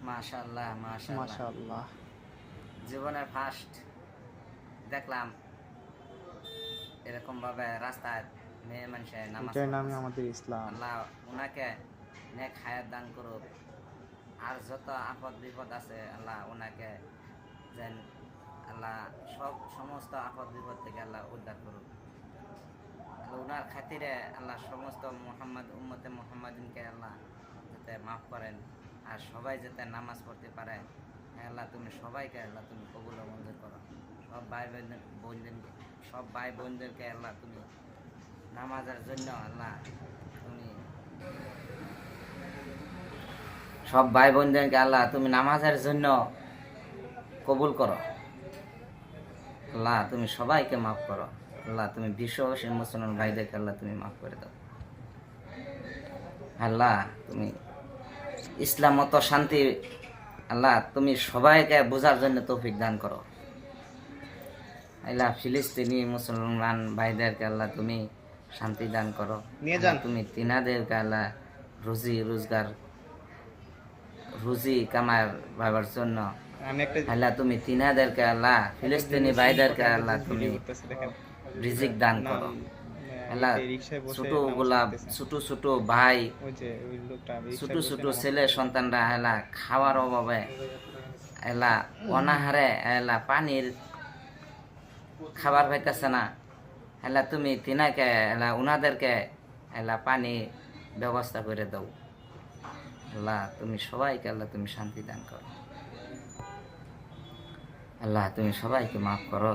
মাশাআল্লাহ মাশাআল্লাহ। মাশাআল্লাহ। জীবনের ফার্স্ট দেখলাম এরকম ভাবে রাস্তায় মেয়ে মানুষে নামাজ এটার নামই পড়তেছে। আমাদের ইসলাম। আল্লাহ ওনাকে নেক হায়াত দান করুক। আর যত আপদ বিপদ আছে আল্লাহ ওনাকে যেন আল্লাহ সমস্ত আপদ বিপদ থেকে আল্লাহ উদ্ধার করুক। ওনার খাতিরে আল্লাহ সমস্ত উম্মতে মুহাম্মাদিনকে আল্লাহ যাতে মাফ করেন, আর সবাই যাতে নামাজ পড়তে পারে। আল্লাহ তুমি সবাইকে আল্লাহ তুমি কবুল ও মঞ্জুর করো। সব ভাই বোনদেরকে আল্লাহ তুমি নামাজের জন্য আল্লাহ তুমি সব ভাই বোনদেরকে আল্লাহ তুমি নামাজের জন্য কবুল করো। আল্লাহ তুমি সবাইকে মাফ করো। আল্লাহ তুমি বিশ্ববাসী মুসলমান ভাইদেরকে আল্লাহ তুমি মাফ করে দাও। আল্লাহ তুমি ইসলাম মত শান্তি আল্লাহ তুমি সবাইকে বোঝার জন্য তৌফিক দান করো। আল্লাহ ফিলিস্তিনি মুসলমান ভাইদেরকে আল্লাহ তুমি শান্তি দান করো। তুমি তিনাদেরকে আল্লাহ রুজি কামার ভাবার জন্য আল্লাহ তুমি তিনাদেরকে আল্লাহ ফিলিস্তিনি ভাইদেরকে আল্লাহ তুমি রিজিক দান করো। আল্লাহ ছোট ছোট ভাই ছোট ছোট ছেলে সন্তানরা আল্লাহ খাওয়ার অভাবে আল্লাহ অনাহারে আল্লাহ পানির খাবার পাইতেছে না। আল্লাহ তুমি তিনাকে আল্লাহ উনাদেরকে আল্লাহ পানি ব্যবস্থা করে দাও। আল্লাহ তুমি সবাইকে আল্লাহ তুমি শান্তি দান করো। আল্লাহ তুমি সবাইকে মাফ করো।